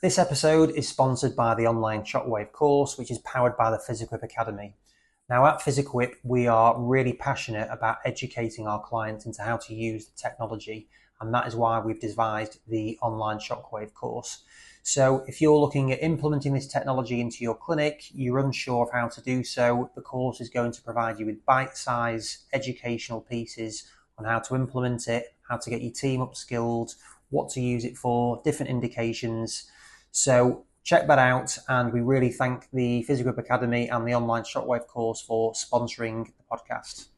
This episode is sponsored by the online Shockwave course, which is powered by the PhysiQuip Academy. Now at PhysiQuip, we are really passionate about educating our clients into how to use the technology, and that is why we've devised the online Shockwave course. So if you're looking at implementing this technology into your clinic, you're unsure of how to do so, the course is going to provide you with bite-sized educational pieces on how to implement it, how to get your team upskilled, what to use it for, different indications. So check that out, and we really thank the PhysiQuip Academy and the online Shockwave course for sponsoring the podcast.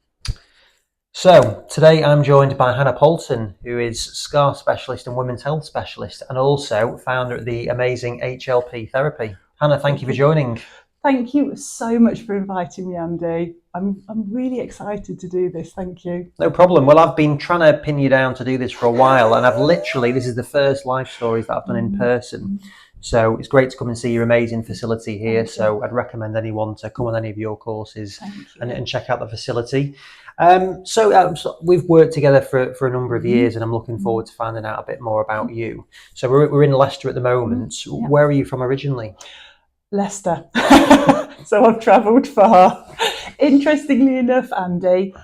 So today I'm joined by Hannah Poulton, who is scar specialist and women's health specialist, and also founder of the Amazing HLP Therapy. Hannah, thank you for joining. Thank you so much for inviting me, Andy. I'm really excited to do this. Thank you. No problem. Well, I've been trying to pin you down to do this for a while, and this is the first live stories that I've done in person. So it's great to come and see your amazing facility here. So I'd recommend anyone to come on any of your courses and check out the facility. So we've worked together for a number of years, and I'm looking forward to finding out a bit more about you. So we're in Leicester at the moment. Where are you from originally? Leicester. So I've travelled far. Interestingly enough, Andy,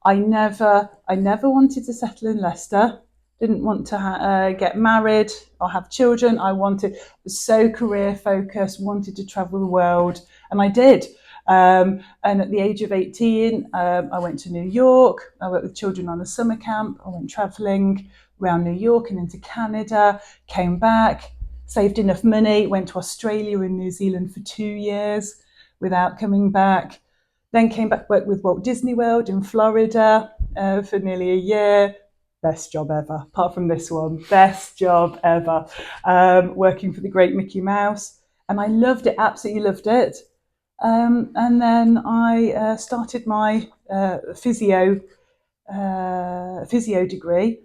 I never wanted to settle in Leicester. Didn't want to get married or have children. Was so career focused, wanted to travel the world, and I did. And at the age of 18, I went to New York. I worked with children on a summer camp. I went travelling around New York and into Canada, came back, saved enough money, went to Australia and New Zealand for 2 years without coming back. Then came back, worked with Walt Disney World in Florida for nearly a year. Best job ever, apart from this one. Best job ever. Working for the Great Mickey Mouse. And I loved it, absolutely loved it. And then I started my physio degree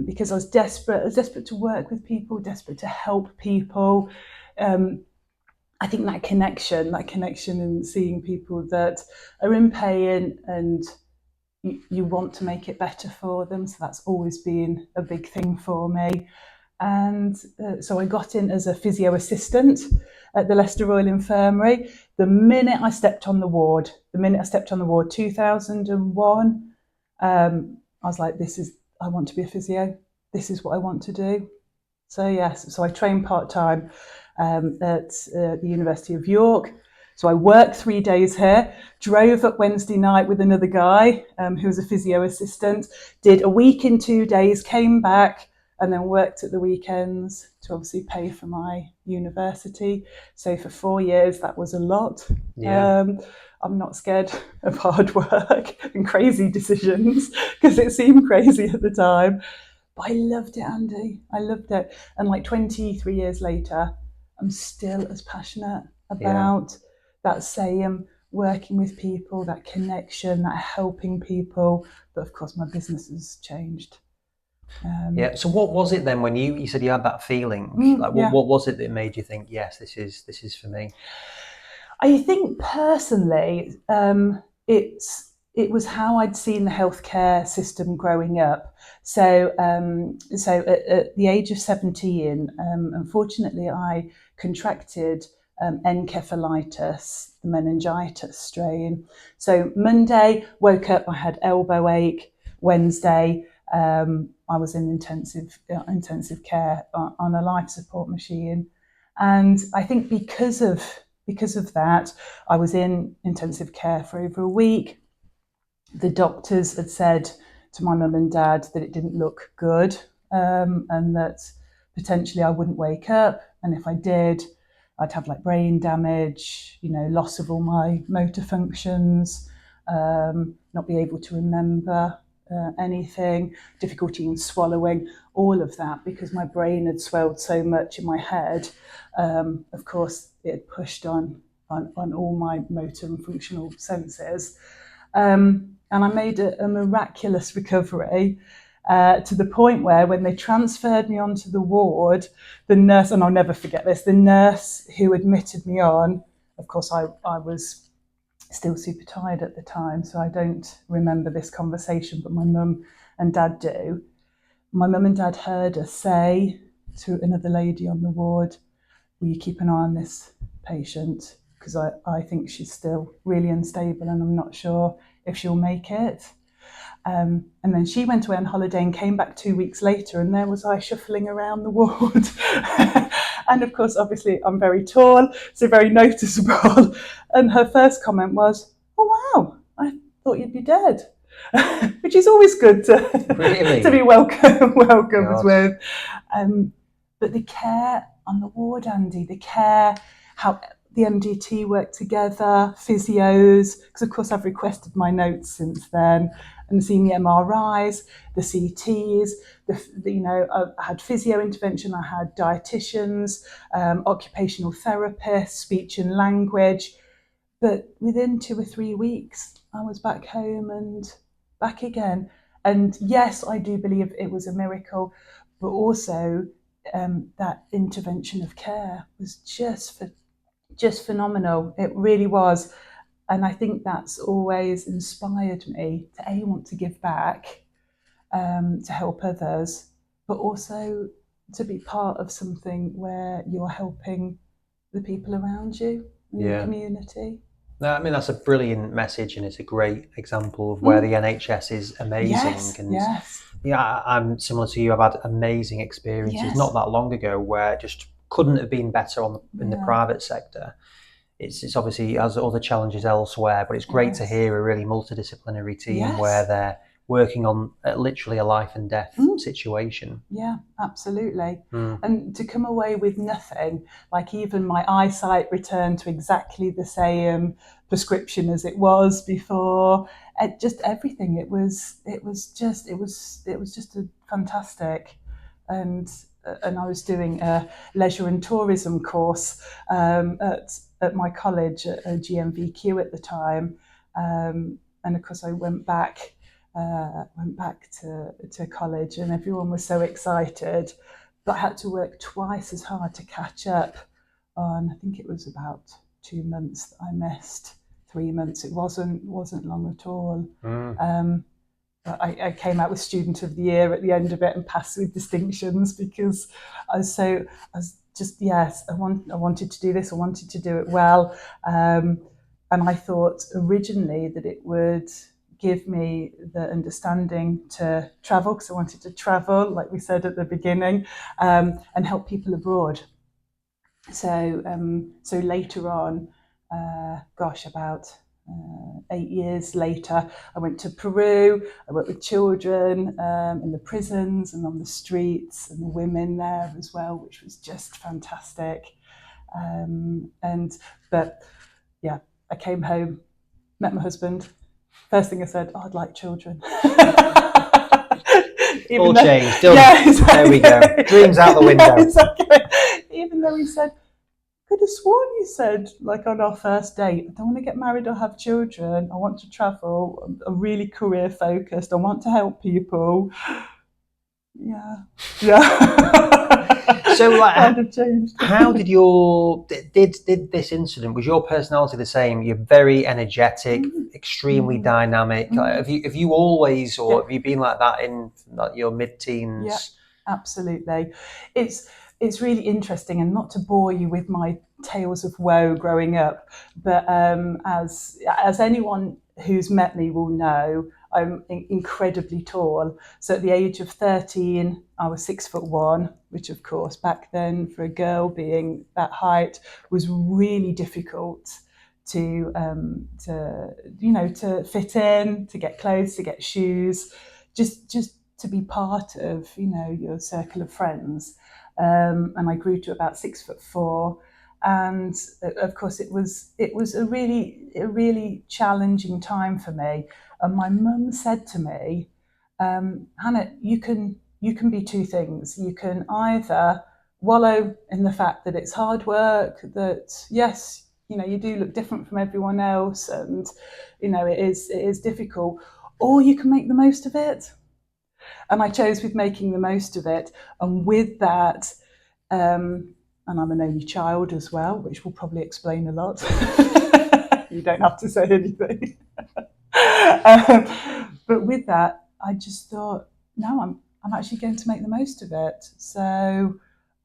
because I was desperate to work with people, desperate to help people. I think that connection and seeing people that are in pain and you want to make it better for them. So that's always been a big thing for me. And so I got in as a physio assistant at the Leicester Royal Infirmary. The minute I stepped on the ward, 2001, I was like, I want to be a physio. This is what I want to do. So yes, so I trained part-time at the University of York. So I worked 3 days here, drove up Wednesday night with another guy who was a physio assistant, did a week in 2 days, came back, and then worked at the weekends to obviously pay for my university. So for 4 years, that was a lot. Yeah. I'm not scared of hard work and crazy decisions because it seemed crazy at the time. But I loved it, Andy. I loved it. And like 23 years later, I'm still as passionate about that same working with people, that connection, that helping people. But of course, my business has changed. So what was it then when you said you had that feeling? What was it that made you think, yes, this is for me? I think personally, it was how I'd seen the healthcare system growing up. So at the age of 17, unfortunately, I contracted encephalitis, the meningitis strain. So Monday, woke up, I had elbow ache. Wednesday, I was in intensive care on a life support machine. And I think because of that, I was in intensive care for over a week. The doctors had said to my mum and dad that it didn't look good, and that potentially I wouldn't wake up. And if I did, I'd have like brain damage, loss of all my motor functions, not be able to remember anything, difficulty in swallowing, all of that, because my brain had swelled so much in my head. Of course, it had pushed on all my motor and functional senses. And I made a miraculous recovery to the point where when they transferred me onto the ward, the nurse, and I'll never forget this, the nurse who admitted me on, of course, I was still super tired at the time, so I don't remember this conversation, but my mum and dad do. My mum and dad heard us say, to another lady on the ward, will you keep an eye on this patient? Because I think she's still really unstable and I'm not sure if she'll make it. And then she went away on holiday and came back 2 weeks later, and there was I shuffling around the ward. And of course, obviously, I'm very tall, so very noticeable. And her first comment was, "Oh wow, I thought you'd be dead," which is always good to Really? to be welcomed God. with. But the care on the ward, Andy, the care, how the MDT work together, physios, because of course I've requested my notes since then, and seen the MRIs, the CTs, I had physio intervention, I had dietitians, occupational therapists, speech and language. But within 2 or 3 weeks, I was back home and back again. And yes, I do believe it was a miracle, but also that intervention of care was just phenomenal. It really was. And I think that's always inspired me to want to give back, to help others, but also to be part of something where you're helping the people around you in your community. No, I mean, that's a brilliant message, and it's a great example of where the NHS is amazing. Yes. Yeah, I'm similar to you. I've had amazing experiences not that long ago where it just couldn't have been better in the private sector. It's obviously has other challenges elsewhere, but it's great to hear a really multidisciplinary team where they're working on literally a life and death situation. Yeah, absolutely. And to come away with nothing, like even my eyesight returned to exactly the same prescription as it was before. Just everything. It was just a fantastic. And I was doing a leisure and tourism course at my college at GMVQ at the time, and of course I went back to college, and everyone was so excited, but I had to work twice as hard to catch up on. I think it was about 2 months that I missed. 3 months. It wasn't long at all. I came out with Student of the Year at the end of it and passed with distinctions because I wanted to do this. I wanted to do it well, and I thought originally that it would give me the understanding to travel, because I wanted to travel, like we said at the beginning, and help people abroad. So later on, about 8 years later, I went to Peru. I worked with children in the prisons and on the streets, and the women there as well, which was just fantastic. I came home, met my husband. First thing I said, I'd like children. All changed. Done. Yeah, exactly. There we go. Dreams out the window. Yeah, exactly. Even though he said, could have sworn you said, like on our first date, I don't want to get married or have children. I want to travel. I'm really career focused. I want to help people. Yeah. So, like, kind of changed. How did did this incident? Was your personality the same? You're very energetic, extremely dynamic. Have you always, or have you been like that in like your mid-teens? Yeah, absolutely. It's really interesting, and not to bore you with my tales of woe growing up, but as anyone who's met me will know, I'm incredibly tall. So at the age of 13, I was 6'1", which of course back then for a girl being that height was really difficult to fit in, to get clothes, to get shoes, just to be part of your circle of friends. And I grew to about 6'4", and of course it was a really challenging time for me. And my mum said to me, Hannah, you can be two things. You can either wallow in the fact that it's hard work, that yes, you do look different from everyone else, and it is difficult, or you can make the most of it. And I chose with making the most of it. And with that, and I'm an only child as well, which will probably explain a lot. You don't have to say anything. But with that, I just thought, no, I'm actually going to make the most of it. So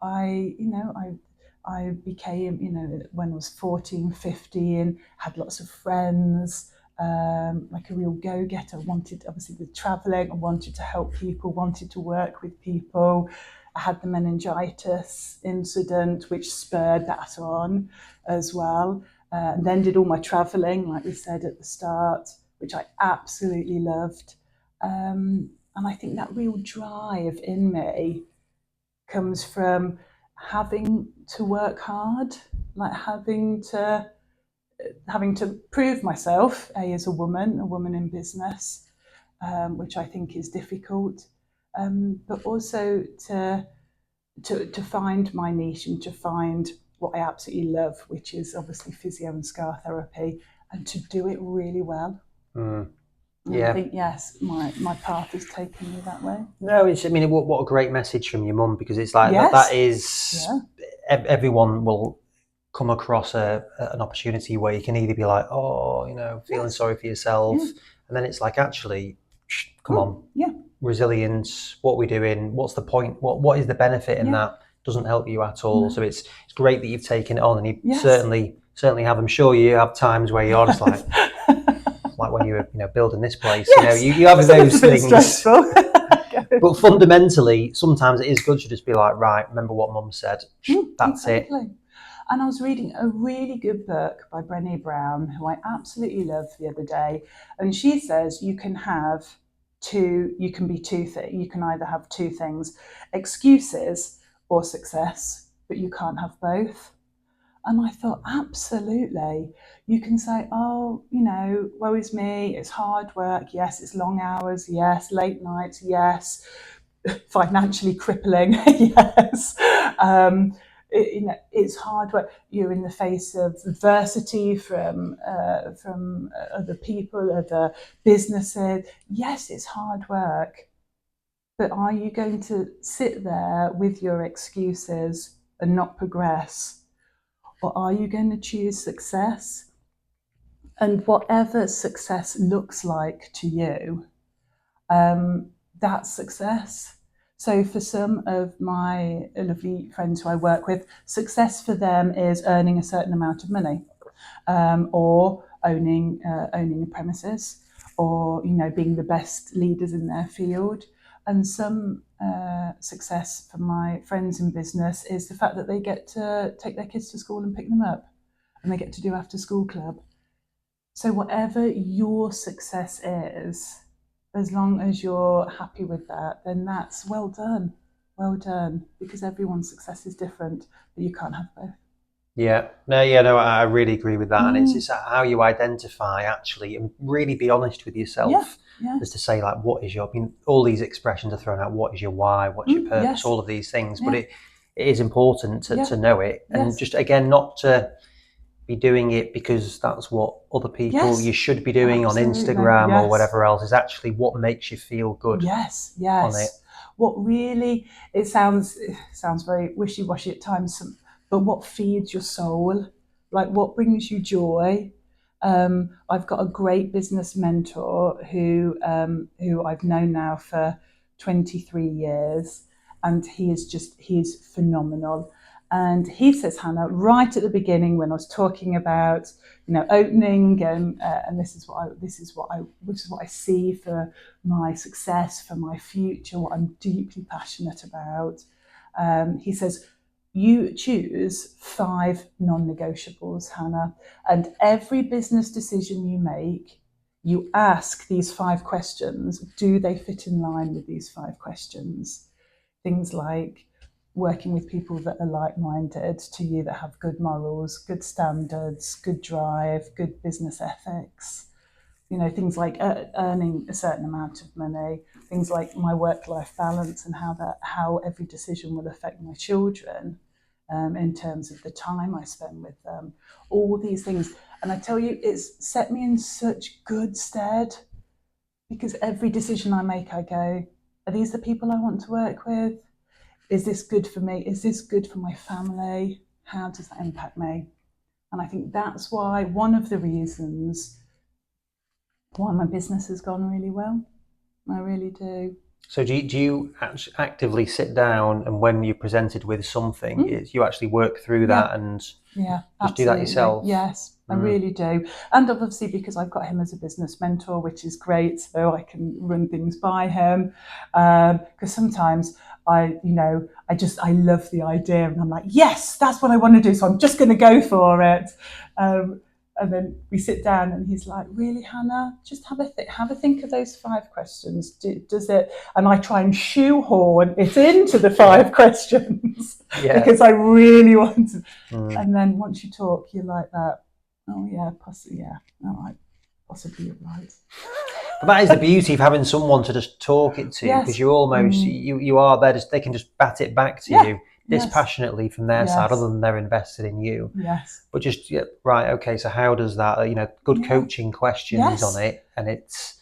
I became, when I was 14, 15, had lots of friends, like a real go-getter. Wanted, obviously with traveling, I wanted to help people, wanted to work with people. I had the meningitis incident, which spurred that on as well. And then did all my traveling, like we said at the start, which I absolutely loved. And I think that real drive in me comes from having to work hard, like having to prove myself, as a woman in business, which I think is difficult, but also to find my niche and to find what I absolutely love, which is obviously physio and scar therapy, and to do it really well. Yeah. I think, yes, my path has taken me that way. No, what a great message from your mum, because it's like Yes. that is, everyone will come across an opportunity where you can either be like, feeling sorry for yourself, and then it's like, actually, come on, resilience, what we're doing, what's the point, what is the benefit in that? Doesn't help you at all. So it's great that you've taken it on, and you certainly have. I'm sure you have times where you're just like like when you were building this place, you have those things. But fundamentally, sometimes it is good to just be like, right, remember what Mum said. That's exactly it. And I was reading a really good book by Brené Brown, who I absolutely loved the other day, and she says you can be two things. You can either have two things, excuses or success, but you can't have both. And I thought, absolutely. You can say, woe is me, it's hard work, yes, it's long hours, yes, late nights, yes, financially crippling, yes. It's hard work. You're in the face of adversity from other people, other businesses. Yes, it's hard work. But are you going to sit there with your excuses and not progress? Or are you going to choose success? And whatever success looks like to you, that's success. So for some of my lovely friends who I work with, success for them is earning a certain amount of money, or owning a premises, or being the best leaders in their field. And some success for my friends in business is the fact that they get to take their kids to school and pick them up, and they get to do after school club. So whatever your success is, as long as you're happy with that, then that's well done. Well done, because everyone's success is different, but you can't have both. I really agree with that. And it's how you identify, actually, and really be honest with yourself, as to say, like, what is your, all these expressions are thrown out, what is your why, what's your purpose, all of these things, but it is important to know it, and just, again, not to be doing it because that's what other people you should be doing on Instagram or whatever else. Is actually what makes you feel good on it. What really, it sounds very wishy-washy at times, but what feeds your soul, like what brings you joy. I've got a great business mentor who I've known now for 23 years, and he is phenomenal. And he says, Hannah, right at the beginning, when I was talking about opening, and this is what I see for my success, for my future, what I'm deeply passionate about. He says, you choose 5 non-negotiables, Hannah, and every business decision you make, you ask these 5 questions. Do they fit in line with these 5 questions? Things like working with people that are like-minded to you, that have good morals, good standards, good drive, good business ethics. Things like earning a certain amount of money, things like my work-life balance and how every decision will affect my children, in terms of the time I spend with them, all these things. And I tell you, it's set me in such good stead, because every decision I make, I go, are these the people I want to work with? Is this good for me? Is this good for my family? How does that impact me? And I think that's why, one of the reasons why my business has gone really well. I really do. So do you actively sit down, and when you're presented with something, you actually work through that and Yeah, just do that yourself? Yes, I really do. And obviously because I've got him as a business mentor, which is great, so I can run things by him. Because sometimes I love the idea and I'm like, yes, that's what I want to do. So I'm just going to go for it. And then we sit down and he's like, really, Hannah, just have a think of those 5 questions. Does it? And I try and shoehorn it into the 5 questions because I really want to. And then once you talk, you're like that. Oh yeah, possibly. Yeah, all right, possibly you're right. But that is the beauty of having someone to just talk it to, because you're almost you are there. They can just bat it back to you dispassionately from their side, other than they're invested in you. Yes. But just right, okay. So how does that? Good coaching questions on it, and it's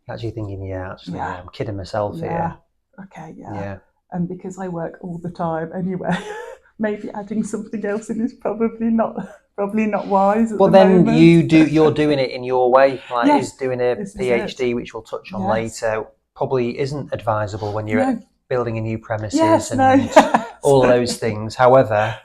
actually thinking, I'm kidding myself here. Okay. Yeah. And because I work all the time anyway, maybe adding something else in is probably not wise. But then you're doing it in your way. Like is doing a PhD, which we'll touch on later, probably isn't advisable when you're building a new premises all of those things. However,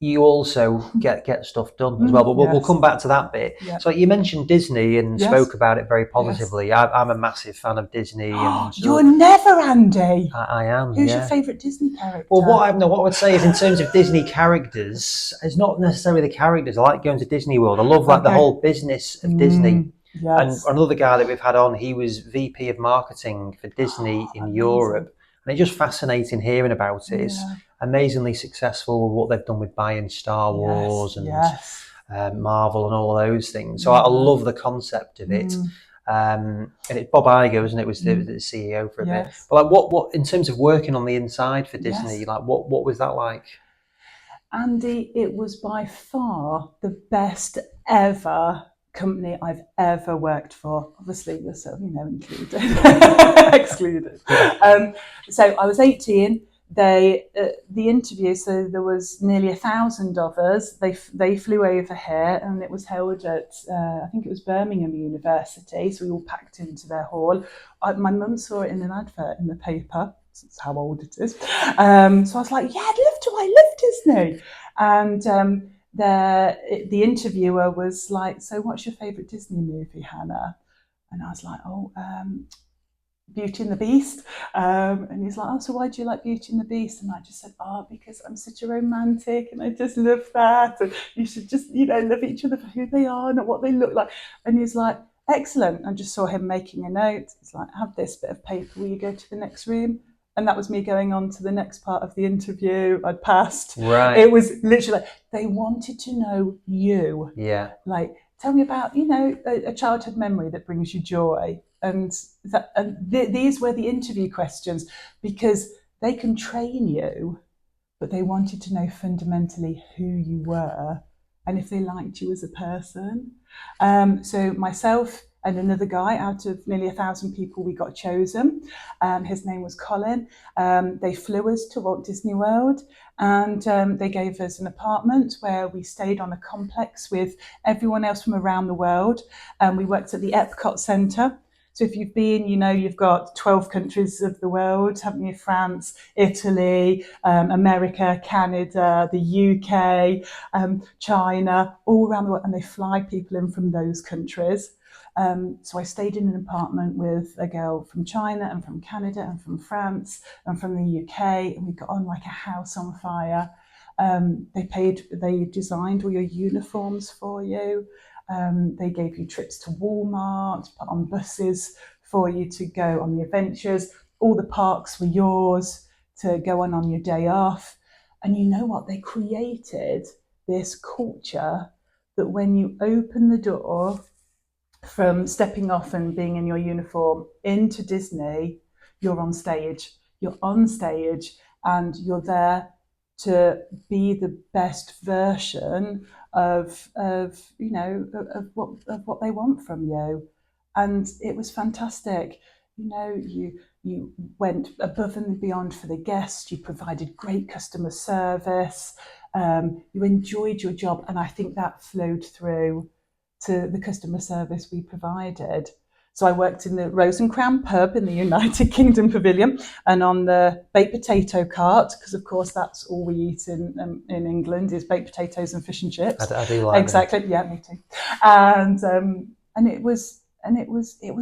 you also get stuff done as well. But we'll come back to that bit. So you mentioned Disney and spoke about it very positively. I'm a massive fan of Disney. And you're never, Andy. I am. Who's your favourite Disney character? Well, what I would say is, in terms of Disney characters, it's not necessarily the characters. I like going to Disney World. I love the whole business of Disney. Yes. And another guy that we've had on, he was VP of marketing for Disney in Europe. And it's just fascinating hearing about it. It's amazingly successful with what they've done with buying Star Wars and Marvel and all those things. So I love the concept of it. And it's Bob Iger, isn't it? Was the CEO for a bit. But what in terms of working on the inside for Disney, what was that like? Andy, it was by far the best ever company I've ever worked for. Obviously, yourself, included, excluded. So I was 18. The interview, so there was nearly 1,000 of us. They flew over here, and it was held at I think it was Birmingham University. So we all packed into their hall. My mum saw it in an advert in the paper. That's how old it is. So I was like, yeah, I love Disney. And the interviewer was like, so what's your favourite Disney movie, Hannah? And I was like, Beauty and the Beast. And he's like, so why do you like Beauty and the Beast? And I just said, because I'm such a romantic and I just love that. And you should just, love each other for who they are and what they look like. And he's like, excellent. I just saw him making a note. He's like, have this bit of paper, will you go to the next room? And that was me going on to the next part of the interview. I'd passed. Right. It was literally like, they wanted to know you. Yeah. Like, tell me about, a childhood memory that brings you joy. And these were the interview questions, because they can train you, but they wanted to know fundamentally who you were and if they liked you as a person. So myself and another guy, out of nearly 1,000 people, we got chosen. His name was Colin. They flew us to Walt Disney World, and they gave us an apartment where we stayed on a complex with everyone else from around the world. We worked at the Epcot Centre. So if you've been, you've got 12 countries of the world, haven't you? France, Italy, America, Canada, the UK, China, all around the world, and they fly people in from those countries. So I stayed in an apartment with a girl from China and from Canada and from France and from the UK, and we got on like a house on fire. They designed all your uniforms for you. They gave you trips to Walmart, put on buses for you to go on the adventures. All the parks were yours to go on your day off. And you know what? They created this culture that when you open the door from stepping off and being in your uniform into Disney, you're on stage. You're on stage and you're there to be the best version of what they want from you. And it was fantastic. You went above and beyond for the guests. You provided great customer service. You enjoyed your job, and I think that flowed through to the customer service we provided. So I worked in the Rose and Crown pub in the United Kingdom Pavilion, and on the baked potato cart, because of course that's all we eat in England is baked potatoes and fish and chips. I do like exactly. them. Yeah, me too. And it was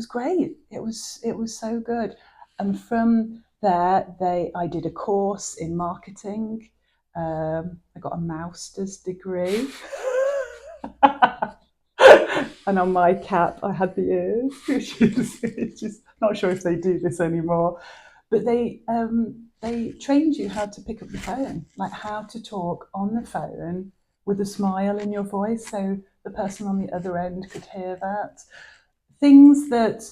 great. It was so good. And from there, I did a course in marketing. I got a master's degree. And on my cap, I had the ears, which is just not sure if they do this anymore. But they trained you how to pick up the phone, like how to talk on the phone with a smile in your voice, so the person on the other end could hear that. Things that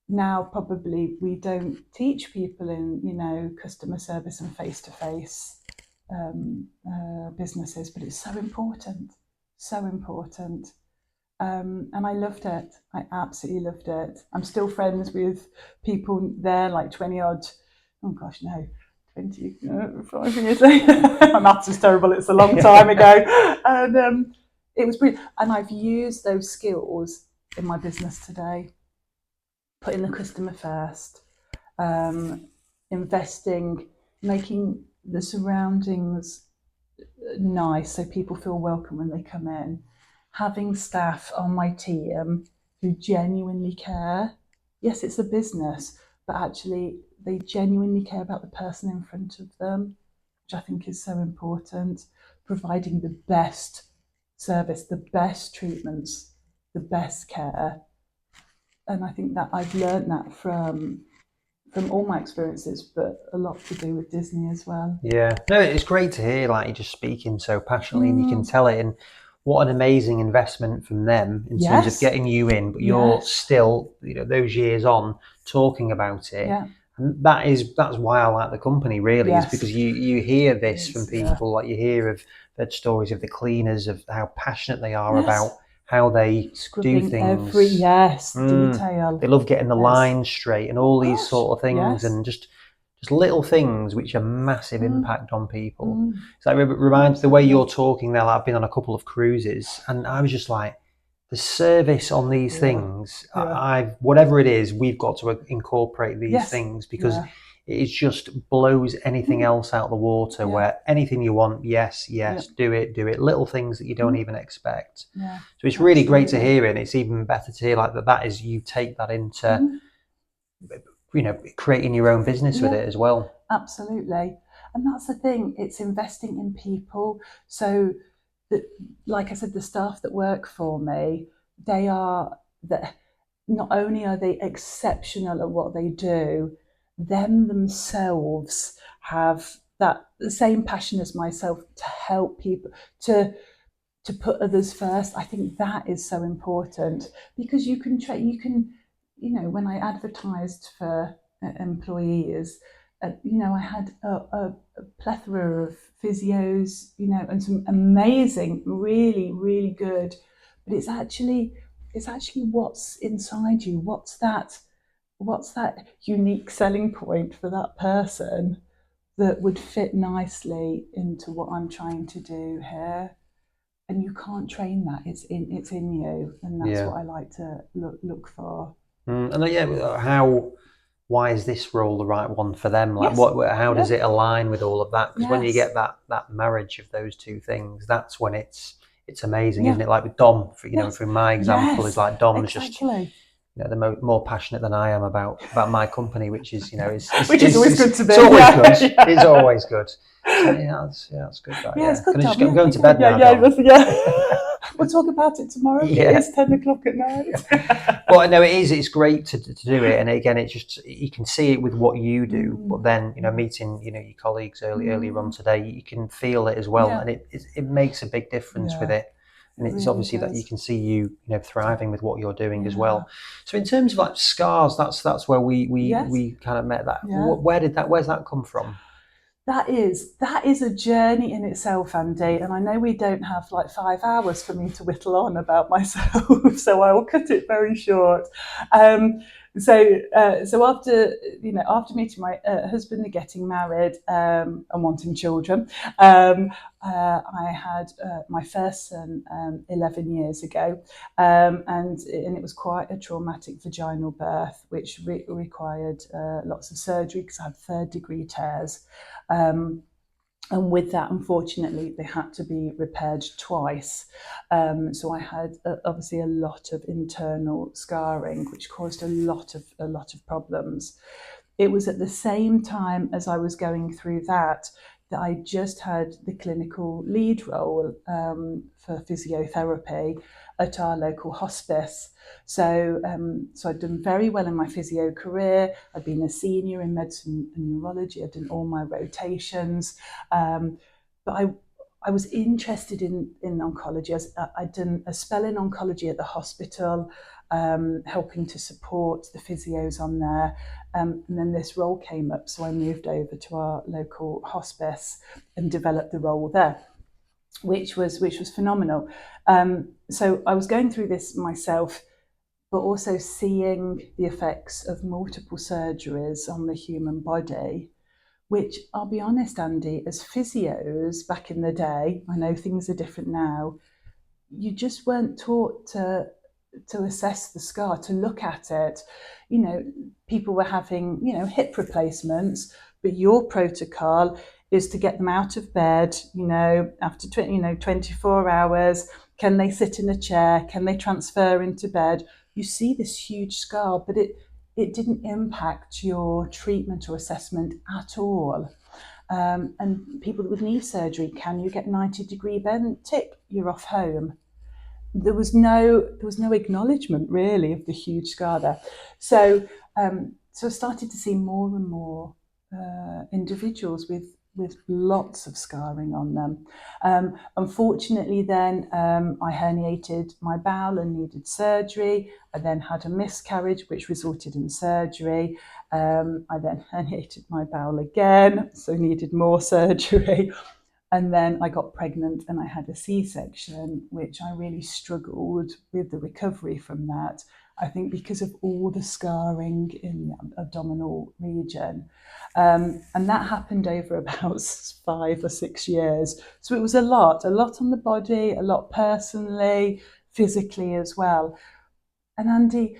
now probably we don't teach people in, customer service and face-to-face businesses, but it's so important, so important. And I loved it. I absolutely loved it. I'm still friends with people there, like 20 odd, 25 years later. My maths is terrible, it's a long time ago. And it was brilliant. And I've used those skills in my business today, putting the customer first, investing, making the surroundings nice so people feel welcome when they come in. Having staff on my team who genuinely care. Yes, it's a business, but actually they genuinely care about the person in front of them, which I think is so important. Providing the best service, the best treatments, the best care. And I think that I've learned that from all my experiences, but a lot to do with Disney as well. Yeah, no, it's great to hear, like, you're just speaking so passionately, and you can tell it. And what an amazing investment from them in terms of getting you in, but you're still, those years on, talking about it. Yeah. And that's why I like the company, really, is because you hear this from people, like you hear the stories of the cleaners, of how passionate they are about how they Scrubbing do things. Every detail. They love getting the lines straight and all these sort of things, and just little things which have massive impact on people. So it reminds the way you're talking there. Like, I've been on a couple of cruises, and I was just like, the service on these things, whatever it is, we've got to incorporate these things, because it just blows anything else out the water. Where anything you want, yes, do it. Little things that you don't even expect. So it's really great to hear it. And it's even better to hear like that is you take that into creating your own business with it as well. Absolutely. And that's the thing, it's investing in people. So that, like I said, the staff that work for me, not only are they exceptional at what they do, them themselves have the same passion as myself to help people, to put others first. I think that is so important, because you can when I advertised for employees, I had a plethora of physios, and some amazing, really, really good. But it's actually what's inside you. What's that unique selling point for that person that would fit nicely into what I'm trying to do here. And you can't train that. It's in you, and that's what I like to look for. And why is this role the right one for them? Like, how does it align with all of that? Because when you get that marriage of those two things, that's when it's amazing, isn't it? Like with Dom, from my example, is like Dom's just the more passionate than I am about my company, which is which is always good to be. It's always good. It's always good. So, that's good. It's good. I'm going to bed now. We'll talk about it tomorrow. It is 10 o'clock at night. Well, no, it is. It's great to do it, and again, it's just you can see it with what you do. But then, meeting your colleagues earlier on today, you can feel it as well, and it makes a big difference with it. And it's really obviously that you can see you thriving with what you're doing as well. So in terms of like scars, that's where we kind of met that. Where's that come from? That is a journey in itself, Andy, and I know we don't have like 5 hours for me to whittle on about myself, so I will cut it very short. So after meeting my husband and getting married and wanting children, I had my first son 11 years ago, and it was quite a traumatic vaginal birth, which required lots of surgery because I had third-degree tears. And with that, unfortunately, they had to be repaired twice. So I had obviously a lot of internal scarring, which caused a lot of problems. It was at the same time as I was going through that I just had the clinical lead role for physiotherapy at our local hospice. So I'd done very well in my physio career. I'd been a senior in medicine and neurology. I'd done all my rotations. But I was interested in oncology. I'd done a spell in oncology at the hospital, helping to support the physios on there. And then this role came up, so I moved over to our local hospice and developed the role there, which was phenomenal. So I was going through this myself, but also seeing the effects of multiple surgeries on the human body, which I'll be honest, Andy, as physios back in the day, I know things are different now, you just weren't taught to assess the scar, to look at it. People were having, hip replacements, but your protocol is to get them out of bed, after 24 hours. Can they sit in a chair? Can they transfer into bed? You see this huge scar, but it didn't impact your treatment or assessment at all. And people with knee surgery, can you get 90-degree bend? Tick, you're off home. There was no acknowledgement really of the huge scar there. So I started to see more and more individuals with lots of scarring on them. Unfortunately, then I herniated my bowel and needed surgery. I then had a miscarriage, which resulted in surgery. I then herniated my bowel again, so needed more surgery. And then I got pregnant and I had a C-section, which I really struggled with the recovery from that. I think because of all the scarring in the abdominal region. And that happened over about 5 or 6 years. So it was a lot on the body, a lot personally, physically as well. And Andy,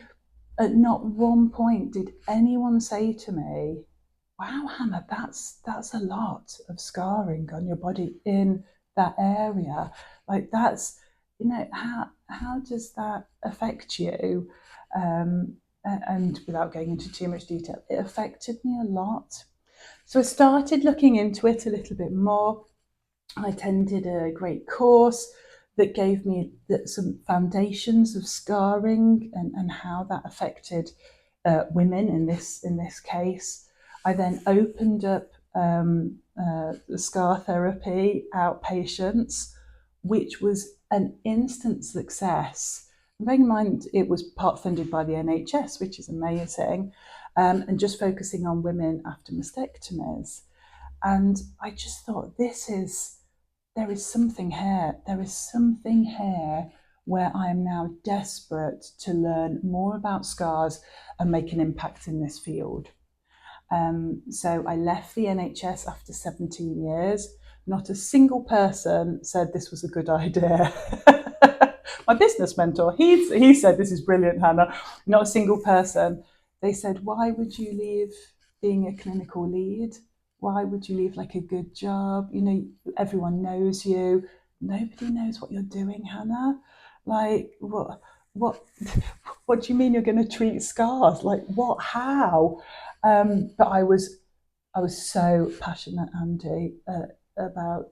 at not one point did anyone say to me, wow, Hannah, that's a lot of scarring on your body in that area. Like that's, how does that affect you? And without going into too much detail, it affected me a lot. So I started looking into it a little bit more. I attended a great course that gave me some foundations of scarring and how that affected women in this case. I then opened up scar therapy outpatients, which was an instant success. And bearing in mind, it was part funded by the NHS, which is amazing, and just focusing on women after mastectomies. And I just thought, there is something here. There is something here where I am now desperate to learn more about scars and make an impact in this field. So I left the NHS after 17 years. Not a single person said this was a good idea. My business mentor, he said, this is brilliant, Hannah. Not a single person. They said, why would you leave being a clinical lead? Why would you leave like a good job? Everyone knows you. Nobody knows what you're doing, Hannah. Like, what do you mean you're going to treat scars? Like, what? How? But I was so passionate, Andy, about.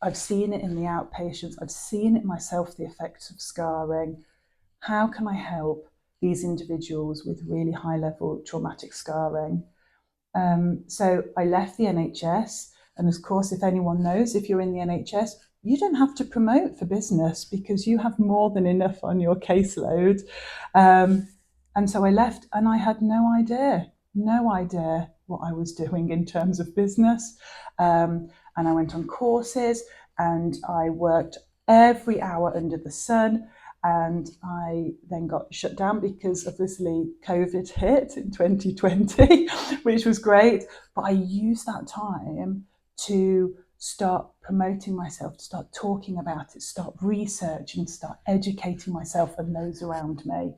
I've seen it in the outpatients. I've seen it myself, the effects of scarring. How can I help these individuals with really high-level traumatic scarring? So I left the NHS, and of course, if anyone knows, if you're in the NHS, you don't have to promote for business because you have more than enough on your caseload. And so I left, and I had no idea what I was doing in terms of business. And I went on courses, and I worked every hour under the sun. And I then got shut down because obviously COVID hit in 2020, which was great. But I used that time to start promoting myself, to start talking about it, start researching, start educating myself and those around me.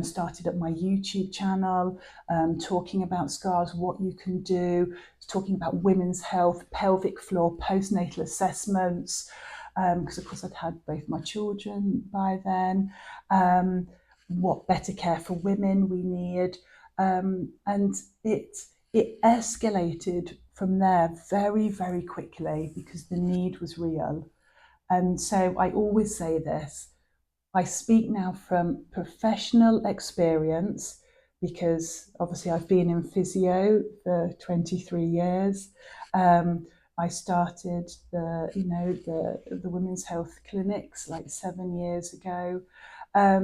Started up my YouTube channel, talking about scars, what you can do, talking about women's health, pelvic floor, postnatal assessments, because of course I'd had both my children by then, what better care for women we need. And it escalated from there very, very quickly because the need was real. And so I always say this, I speak now from professional experience because obviously I've been in physio for 23 years. I started the women's health clinics like 7 years ago. I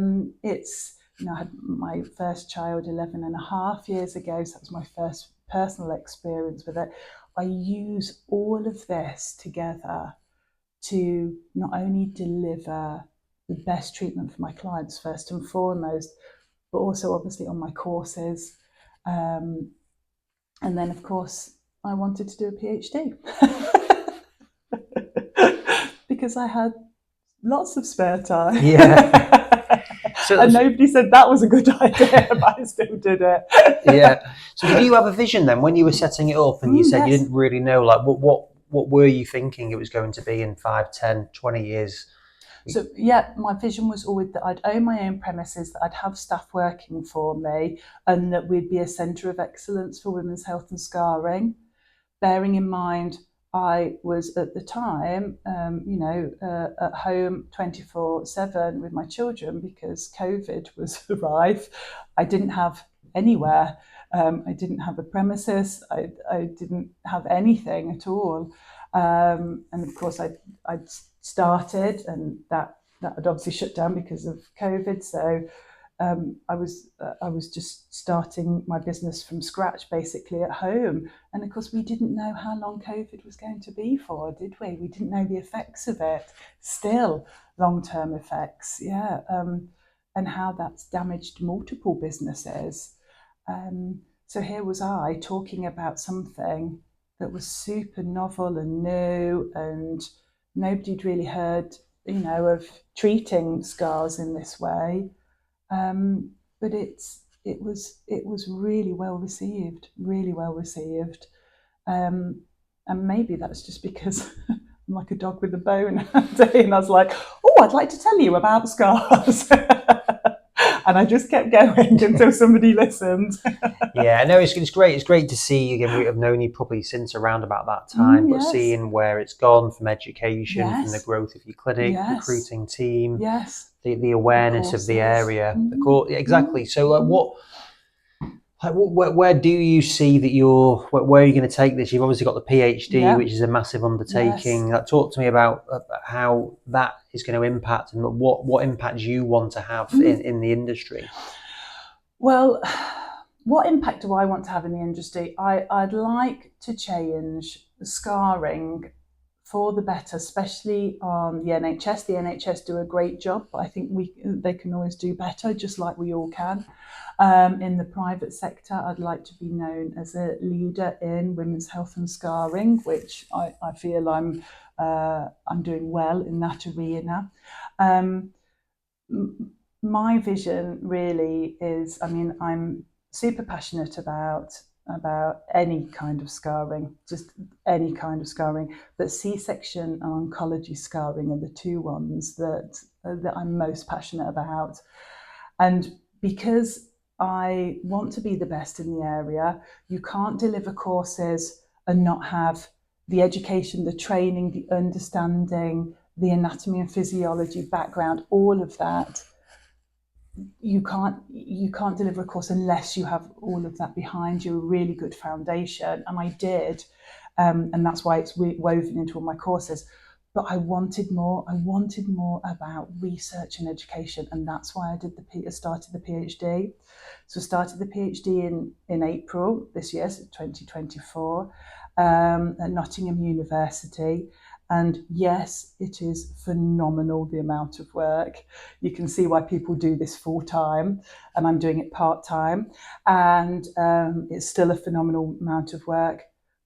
had my first child 11 and a half years ago, so that was my first personal experience with it. I use all of this together to not only deliver the best treatment for my clients first and foremost, but also obviously on my courses. And then, of course, I wanted to do a PhD because I had lots of spare time. Yeah. And nobody said that was a good idea, but I still did it. Yeah. So did you have a vision then when you were setting it up and you said you didn't really know, like what were you thinking it was going to be in 5, 10, 20 years? So yeah, my vision was always that I'd own my own premises, that I'd have staff working for me, and that we'd be a centre of excellence for women's health and scarring. Bearing in mind, I was at the time, at home 24/7 with my children because COVID was rife. I didn't have anywhere. I didn't have a premises. I didn't have anything at all. And of course, I'd started, and that had obviously shut down because of COVID. So I was just starting my business from scratch, basically at home. And of course, we didn't know how long COVID was going to be for, did we? We didn't know the effects of it. Still, long-term effects, yeah, and how that's damaged multiple businesses. So here was I talking about something that was super novel and new, and nobody'd really heard, of treating scars in this way. But it was really well received, really well received. And maybe that's just because I'm like a dog with a bone, and I was like, oh, I'd like to tell you about scars. And I just kept going until somebody listened. Yeah, no, it's great. It's great to see. Again, we have known you probably since around about that time, but seeing where it's gone from education, from the growth of your clinic, recruiting team, the awareness of the area. Exactly. So, where do you see that where are you going to take this? You've obviously got the PhD, which is a massive undertaking. Talk to me about how that is going to impact and what impact you want to have in the industry. Well, what impact do I want to have in the industry? I'd like to change scarring for the better, especially on the NHS. The NHS do a great job, but I think they can always do better, just like we all can. In the private sector, I'd like to be known as a leader in women's health and scarring, which I feel I'm doing well in that arena. My vision really is, I'm super passionate about any kind of scarring, just any kind of scarring, but C-section and oncology scarring are the two ones that I'm most passionate about. And because I want to be the best in the area, you can't deliver courses and not have the education, the training, the understanding, the anatomy and physiology background, all of that. You can't deliver a course unless you have all of that behind you, a really good foundation. And I did, and that's why it's woven into all my courses. But I wanted more. I wanted more about research and education, and that's why I started the PhD. So I started the PhD in April this year, so 2024, at Nottingham University. And yes, it is phenomenal, the amount of work. You can see why people do this full time, and I'm doing it part time. And it's still a phenomenal amount of work.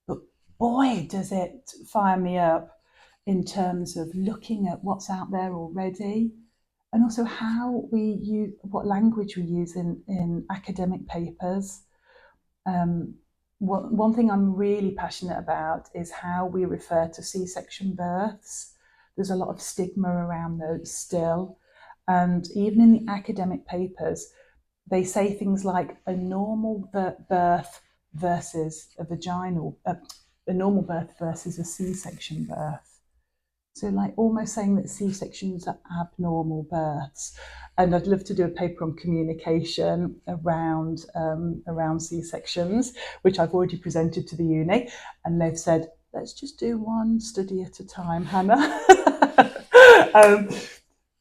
But boy, does it fire me up in terms of looking at what's out there already, and also how we use, what language we use in academic papers. One thing I'm really passionate about is how we refer to C-section births. There's a lot of stigma around those still. And even in the academic papers, they say things like a normal birth versus a normal birth versus a C-section birth. So like almost saying that C-sections are abnormal births. And I'd love to do a paper on communication around C-sections, which I've already presented to the uni. And they've said, let's just do one study at a time, Hannah.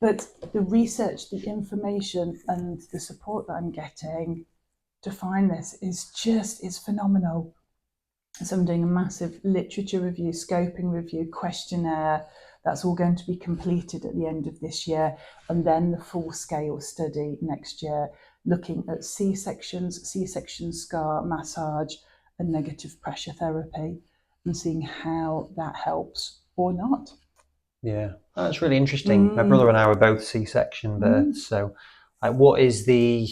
But the research, the information and the support that I'm getting to find this is phenomenal. So I'm doing a massive literature review, scoping review, questionnaire. That's all going to be completed at the end of this year. And then the full-scale study next year, looking at C-sections, C-section scar massage and negative pressure therapy, and seeing how that helps or not. Yeah, that's really interesting. My brother and I were both C-section births. So what is the...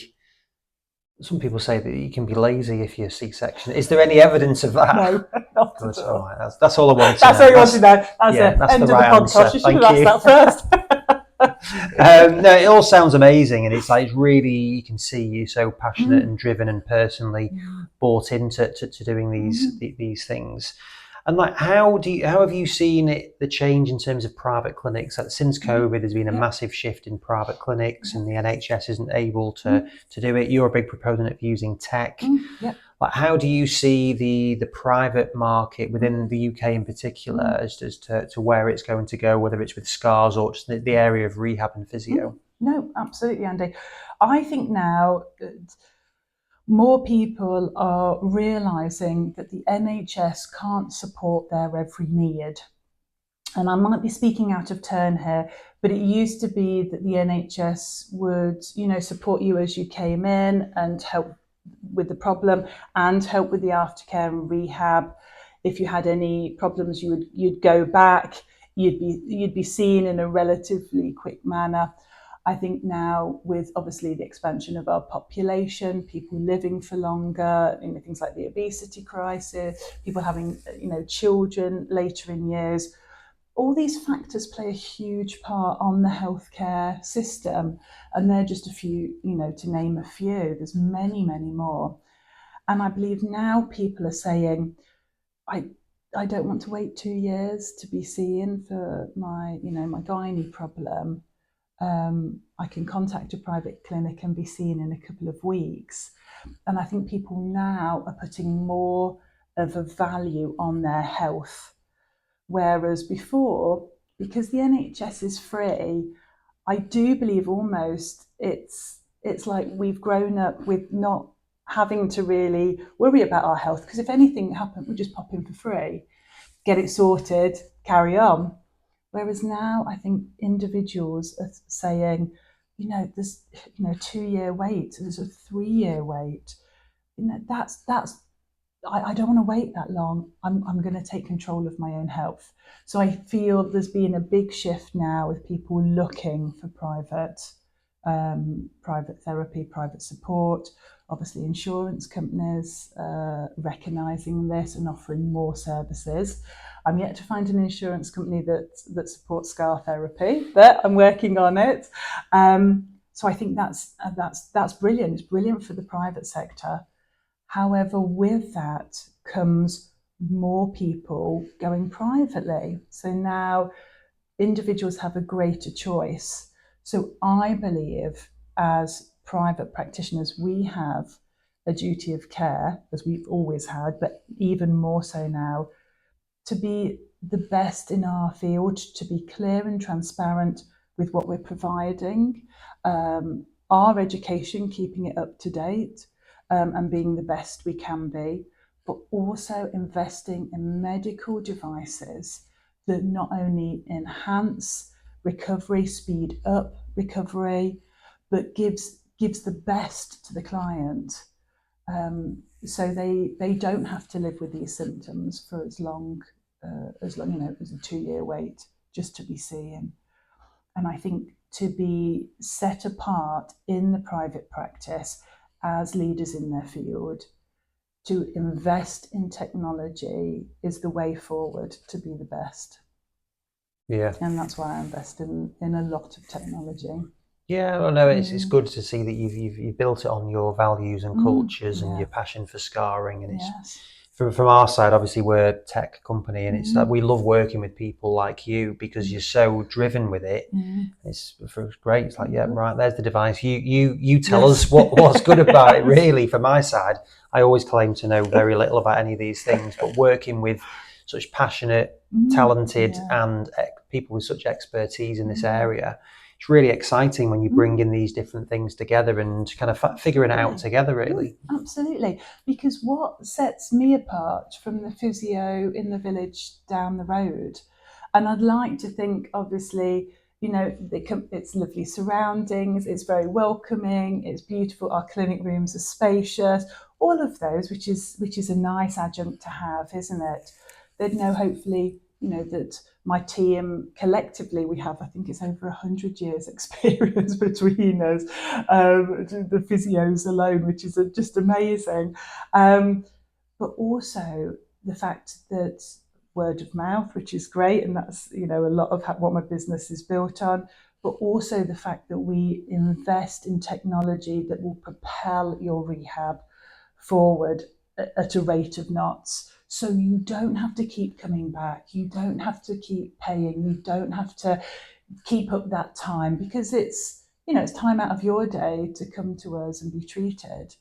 Some people say that you can be lazy if you're C-section. Is there any evidence of that? No, not at all. All right, that's all I want to That's know. all you want to know. That's yeah, it. that's End the of right the podcast. answer. You should have asked that first. No, it all sounds amazing, and it's like really, you can see you so passionate and driven and personally bought into doing these things. And like, how have you seen the change in terms of private clinics? Like, since COVID, there's been a massive shift in private clinics, and the NHS isn't able to do it. You're a big proponent of using tech. Like, how do you see the private market within the UK in particular as to where it's going to go, whether it's with scars or just the area of rehab and physio? No, absolutely, Andy. I think now more people are realising that the NHS can't support their every need. And I might be speaking out of turn here, but it used to be that the NHS would, support you as you came in and help with the problem and help with the aftercare and rehab. If you had any problems, you'd go back. You'd be seen in a relatively quick manner. I think now, with obviously the expansion of our population, people living for longer, things like the obesity crisis, people having children later in years, all these factors play a huge part on the healthcare system, and they're just a few, to name a few. There's many, many more. And I believe now people are saying, I don't want to wait 2 years to be seen for my gynae problem. I can contact a private clinic and be seen in a couple of weeks. And I think people now are putting more of a value on their health. Whereas before, because the NHS is free, I do believe almost it's like we've grown up with not having to really worry about our health, because if anything happened, we just pop in for free, get it sorted, carry on. Whereas now I think individuals are saying, there's 2-year wait, there's a 3-year wait. That's I don't want to wait that long. I'm going to take control of my own health. So I feel there's been a big shift now with people looking for private therapy, private support. Obviously, insurance companies recognising this and offering more services. I'm yet to find an insurance company that supports scar therapy, but I'm working on it. So I think that's brilliant. It's brilliant for the private sector. However, with that comes more people going privately. So now individuals have a greater choice. So I believe as private practitioners, we have a duty of care, as we've always had, but even more so now, to be the best in our field, to be clear and transparent with what we're providing, our education, keeping it up to date, and being the best we can be, but also investing in medical devices that not only enhance recovery, speed up recovery, but gives the best to the client. So they don't have to live with these symptoms for as long, as a 2-year wait just to be seen. And I think to be set apart in the private practice as leaders in their field, to invest in technology is the way forward to be the best. Yeah. And that's why I invest in a lot of technology. Yeah, well, no, it's good to see that you've built it on your values and cultures and your passion for scarring, and it's from our side. Obviously, we're a tech company, and it's like we love working with people like you because you're so driven with it. It's great. It's like, yeah, right, there's the device. You tell us what's good about it. Really, from my side, I always claim to know very little about any of these things, but working with such passionate, talented, and people with such expertise in this area. It's really exciting when you bring in these different things together and kind of figuring it out together, really. Absolutely. Because what sets me apart from the physio in the village down the road, and I'd like to think, obviously, it's lovely surroundings, it's very welcoming, it's beautiful, our clinic rooms are spacious, all of those, which is a nice adjunct to have, isn't it? They'd know, hopefully, that my team collectively, we have, I think it's over 100 years experience between us, the physios alone, which is just amazing. But also the fact that word of mouth, which is great, and that's a lot of what my business is built on, but also the fact that we invest in technology that will propel your rehab forward at a rate of knots. So you don't have to keep coming back. You don't have to keep paying. You don't have to keep up that time, because it's time out of your day to come to us and be treated.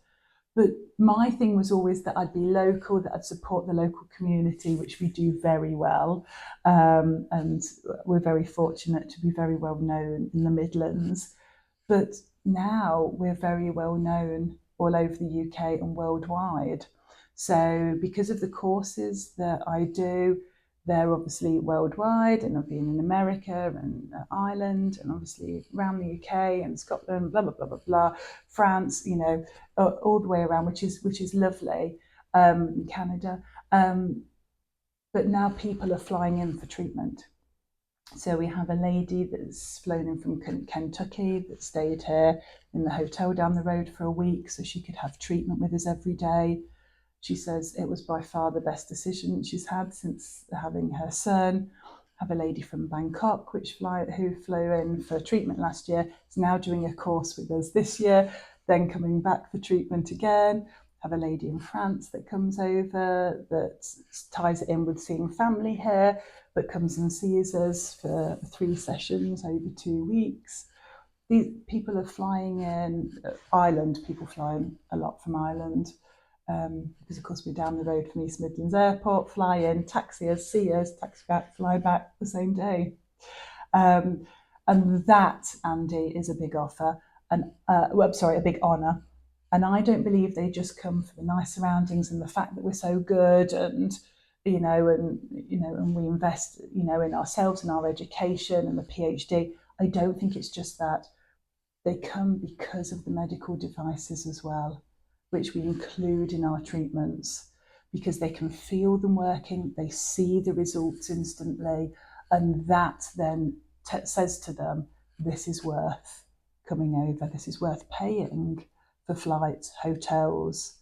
But my thing was always that I'd be local, that I'd support the local community, which we do very well. And we're very fortunate to be very well known in the Midlands. But now we're very well known all over the UK and worldwide. So because of the courses that I do, they're obviously worldwide, and I've been in America and Ireland, and obviously around the UK and Scotland, blah, blah, blah, blah, blah, France, all the way around, which is lovely, in Canada. But now people are flying in for treatment. So we have a lady that's flown in from Kentucky that stayed here in the hotel down the road for a week so she could have treatment with us every day. She says it was by far the best decision she's had since having her son. Have a lady from Bangkok who flew in for treatment last year, is now doing a course with us this year, then coming back for treatment again. Have a lady in France that comes over, that ties it in with seeing family here, but comes and sees us for 3 sessions over 2 weeks. These people are flying in. Ireland, people flying a lot from Ireland. Because of course we're down the road from East Midlands Airport, fly in, taxi us, see us, taxi back, fly back the same day. And that, Andy, is a big offer, and a big honour. And I don't believe they just come for the nice surroundings and the fact that we're so good, and and we invest in ourselves and our education and the PhD. I don't think it's just that. They come because of the medical devices as well, which we include in our treatments, because they can feel them working, they see the results instantly, and that then says to them, this is worth coming over, this is worth paying for flights, hotels.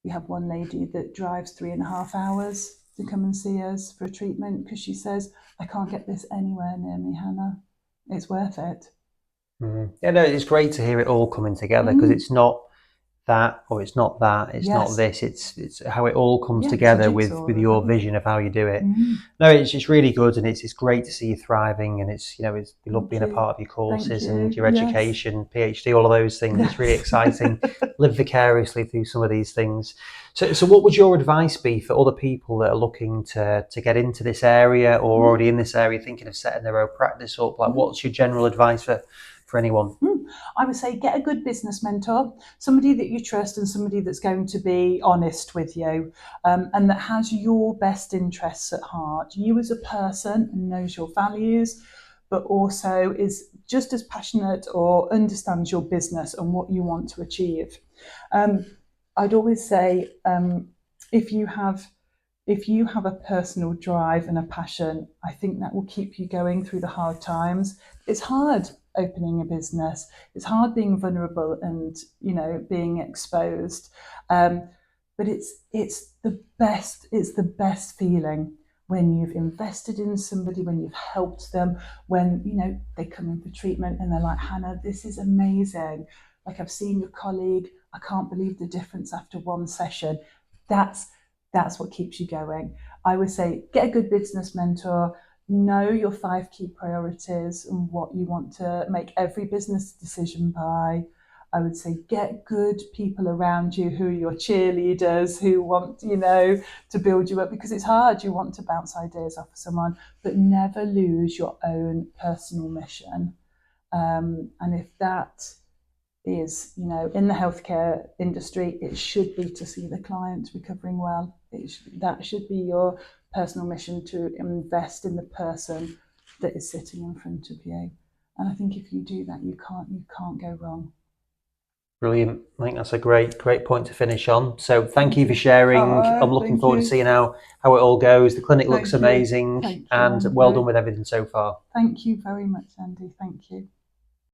We have one lady that drives 3.5 hours to come and see us for a treatment because she says, I can't get this anywhere near me, Hannah. It's worth it. Yeah, no, it's great to hear it all coming together, because it's not that, or it's not that, it's not this, it's how it all comes together with your vision of how you do it. No, it's just really good, and it's great to see you thriving, and we love being a part of your courses and your education, PhD, all of those things. It's really exciting. Live vicariously through some of these things. So what would your advice be for other people that are looking to get into this area, or already in this area thinking of setting their own practice up? Like, what's your general advice for for anyone? I would say get a good business mentor, somebody that you trust and somebody that's going to be honest with you, and that has your best interests at heart. You as a person and knows your values, but also is just as passionate or understands your business and what you want to achieve. I'd always say if you have a personal drive and a passion, I think that will keep you going through the hard times. It's hard opening a business. It's hard being vulnerable and, being exposed. But it's the best feeling when you've invested in somebody, when you've helped them, when, they come in for treatment and they're like, Hannah, this is amazing. Like, I've seen your colleague. I can't believe the difference after one session. That's what keeps you going. I would say get a good business mentor, know your 5 key priorities and what you want to make every business decision by. I would say get good people around you who are your cheerleaders, who want, to build you up, because it's hard. You want to bounce ideas off of someone, but never lose your own personal mission. And if that is, in the healthcare industry, it should be to see the client recovering well. That should be your personal mission, to invest in the person that is sitting in front of you. And I think if you do that, you can't go wrong. Brilliant. I think that's a great point to finish on. So thank you for sharing. I'm looking forward to seeing how it all goes. The clinic looks amazing, and well done with everything so far. Thank you very much, Andy. Thank you.